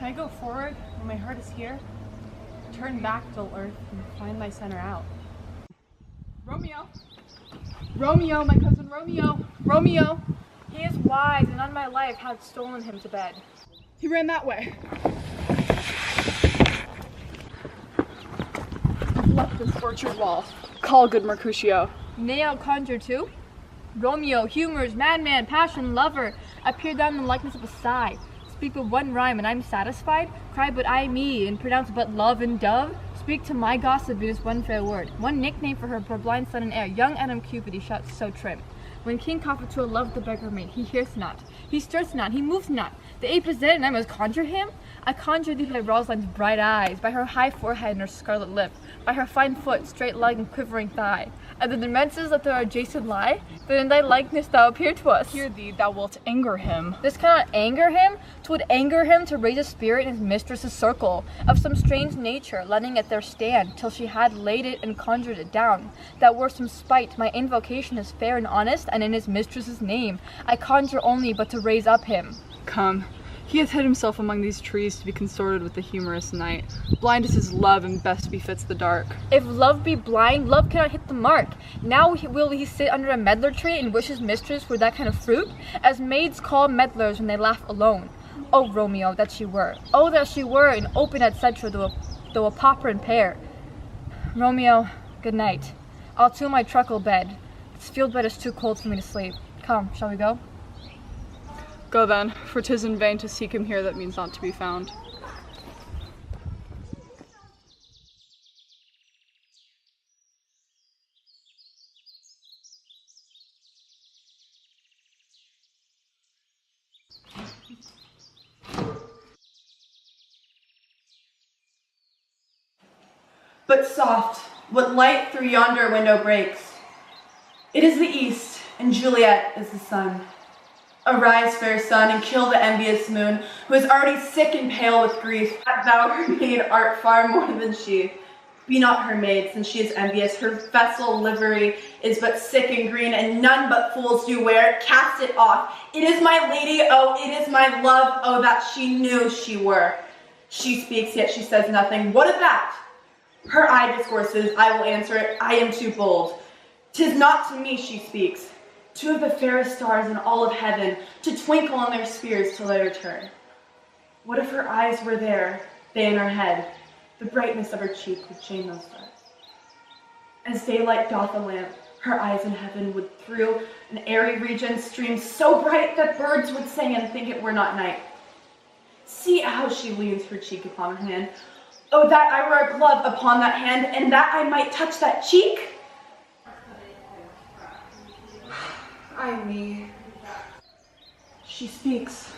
Can I go forward when my heart is here? Turn back, dull earth, and find thy center out. Romeo! Romeo, my cousin Romeo! Romeo! He is wise, and on my life had stolen him to bed. He ran that way. I've left this orchard wall. Call good Mercutio. Nay, I'll conjure too. Romeo, humors, madman, passion, lover, appear down in the likeness of a sigh. Speak but one rhyme and I'm satisfied. Cry but I me, and pronounce but love and dove. Speak to my gossip Venus one fair word. One nickname for her blind son and heir. Young Adam Cupid, he shouts so trim. When King Cophetua loved the beggar maid, he hears not, he stirs not, he moves not. The ape is dead and I must conjure him? I conjure thee by Rosalind's bright eyes, by her high forehead and her scarlet lip, by her fine foot, straight leg and quivering thigh. And the dimensions that there adjacent lie, that in thy likeness thou appear to us. Hear thee, thou wilt anger him. This cannot anger him. 'Twould anger him to raise a spirit in his mistress's circle, of some strange nature, letting it there stand, till she had laid it and conjured it down. That were some spite, my invocation is fair and honest, and in his mistress's name, I conjure only but to raise up him. Come. He hath hid himself among these trees to be consorted with the humorous night. Blind is his love, and best befits the dark. If love be blind, love cannot hit the mark. Now will he sit under a medlar tree and wish his mistress for that kind of fruit, as maids call medlars when they laugh alone. Oh, Romeo, that she were. Oh, that she were an open etc., though a pauper and pair. Romeo, good night. I'll to my truckle bed. This field bed is too cold for me to sleep. Come, shall we go? Go then, for 'tis in vain to seek him here that means not to be found. But soft, what light through yonder window breaks? It is the east, and Juliet is the sun. Arise, fair sun, and kill the envious moon, who is already sick and pale with grief. That thou, her maid, art far more than she. Be not her maid, since she is envious. Her vessel livery is but sick and green, and none but fools do wear it. Cast it off. It is my lady, oh, it is my love, oh, that she knew she were. She speaks, yet she says nothing. What of that? Her eye discourses, I will answer it, I am too bold. 'Tis not to me she speaks. Two of the fairest stars in all of heaven, to twinkle on their spheres till they return. What if her eyes were there, they in her head? The brightness of her cheek would shame those stars. As daylight doth a lamp, her eyes in heaven would through an airy region stream so bright that birds would sing and think it were not night. See how she leans her cheek upon her hand. Oh, that I were a glove upon that hand, and that I might touch that cheek! Ay me. She speaks.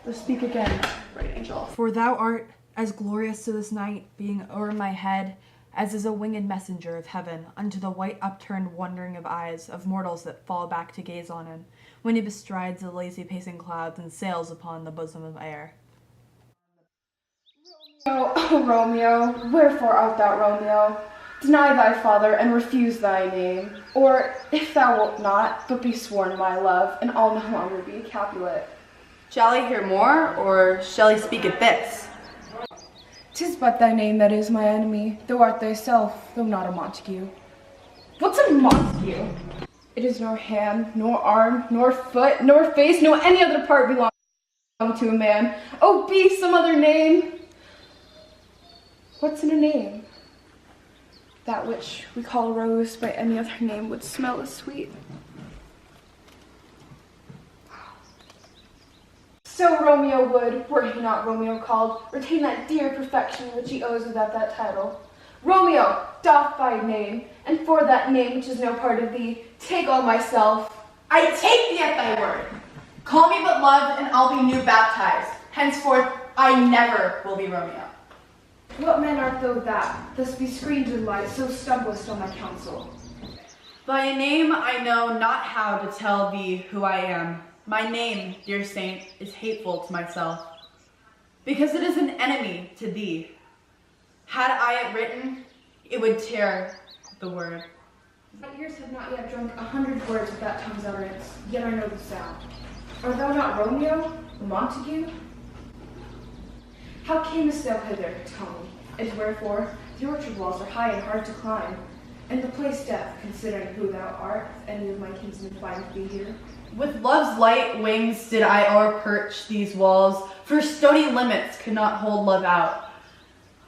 Or speak again, bright angel. For thou art as glorious to this night, being o'er my head, as is a winged messenger of heaven, unto the white upturned wondering of eyes of mortals that fall back to gaze on him, when he bestrides the lazy pacing clouds and sails upon the bosom of air. Oh, Romeo, wherefore art thou Romeo? Deny thy father and refuse thy name. Or, if thou wilt not, but be sworn my love, and I'll no longer be a Capulet. Shall I hear more, or shall I speak at this? 'Tis but thy name that is my enemy. Thou art thyself, though not a Montague. What's a Montague? It is nor hand, nor arm, nor foot, nor face, nor any other part belonging to a man. Oh, be some other name. What's in a name? That which we call a rose by any other name would smell as sweet. So Romeo would, were he not Romeo called, retain that dear perfection which he owes without that title. Romeo doth thy name, and for that name which is no part of thee, take all myself. I take thee at thy word. Call me but love, and I'll be new baptized. Henceforth, I never will be Romeo. What man art thou that, thus be screened in light, so stumblest on my counsel? By a name I know not how to tell thee who I am. My name, dear saint, is hateful to myself, because it is an enemy to thee. Had I it written, it would tear the word. My ears have not yet drunk 100 words of that tongue's utterance, yet I know the sound. Art thou not Romeo, the Montague? How camest thou hither, tell me, and wherefore? The orchard walls are high and hard to climb, and the place death, considering who thou art, if any of my kinsmen find thee here. With love's light wings did I o'erperch these walls, for stony limits could not hold love out.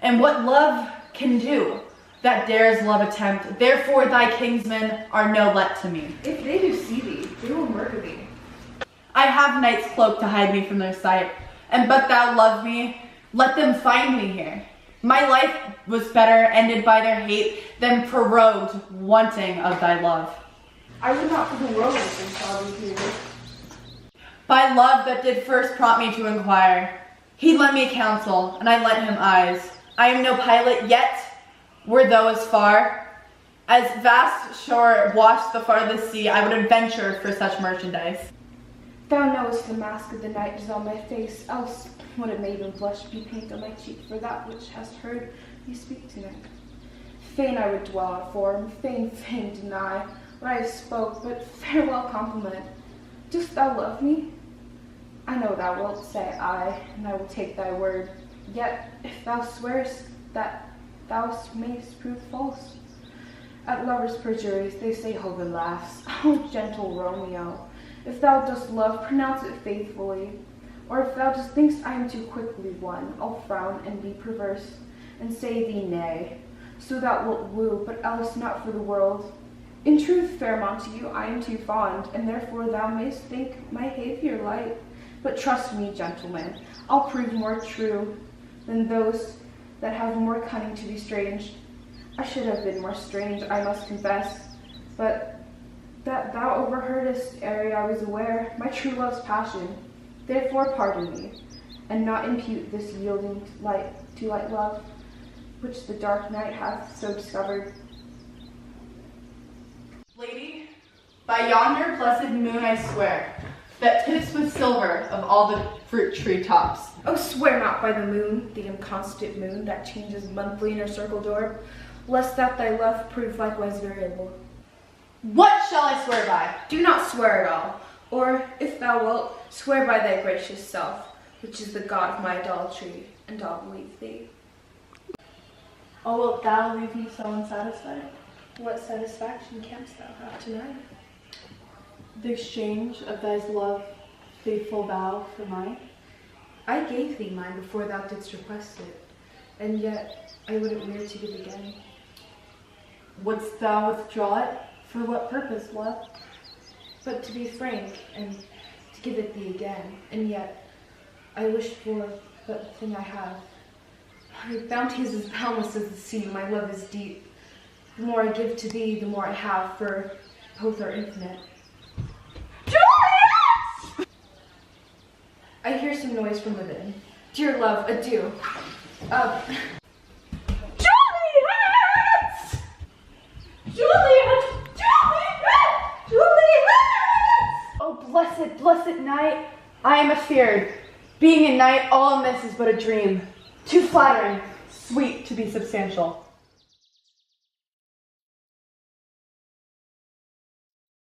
And what love can do, that dares love attempt, therefore thy kinsmen are no let to me. If they do see thee, they will murder thee. I have night's cloak to hide me from their sight, and but thou love me, let them find me here. My life was better ended by their hate than prorogued wanting of thy love. I would not for the world let them saw thee here. By love that did first prompt me to inquire, he lent me counsel, and I lent him eyes. I am no pilot, yet were though as far as vast shore washed the farthest sea, I would adventure for such merchandise. Thou knowest the mask of the night is on my face, else would a maiden blush be paint on my cheek for that which hast heard me speak tonight. Fain I would dwell on form, fain deny what I spoke, but farewell compliment. Dost thou love me? I know thou wilt say aye, and I will take thy word. Yet if thou swearest that thou mayst prove false. At lovers' perjuries they say Hogan laughs. Oh, gentle Romeo, if thou dost love, pronounce it faithfully. Or if thou just thinkst I am too quickly won, I'll frown and be perverse, and say thee nay. So thou wilt woo, but else not for the world. In truth, fair Montague, I am too fond, and therefore thou mayst think my behavior light. But trust me, gentlemen, I'll prove more true than those that have more cunning to be strange. I should have been more strange, I must confess, but that thou overheardest ere I was aware my true love's passion. Therefore pardon me, and not impute this yielding light to light love, which the dark night hath so discovered. Lady, by yonder blessed moon I swear, that tips with silver of all the fruit tree tops. Oh, swear not by the moon, the inconstant moon that changes monthly in her circled orb, lest that thy love prove likewise variable. What shall I swear by? Do not swear at all, or, if thou wilt, swear by thy gracious self, which is the god of my idolatry, and I'll believe thee. Oh, wilt thou leave me so unsatisfied? What satisfaction canst thou have tonight? The exchange of thy love, faithful vow for mine? I gave thee mine before thou didst request it, and yet I wouldn't wear to give again. Wouldst thou withdraw it? For what purpose, love? But to be frank, and to give it thee again, and yet I wish for but the thing I have. My bounty is as boundless as the sea, my love is deep. The more I give to thee, the more I have, for both are infinite. Juliet! I hear some noise from within. Dear love, adieu. Juliet! Juliet! Oh, blessed, blessed night, I am afeard. Being a night, all amiss is but a dream. Too flattering, sweet to be substantial.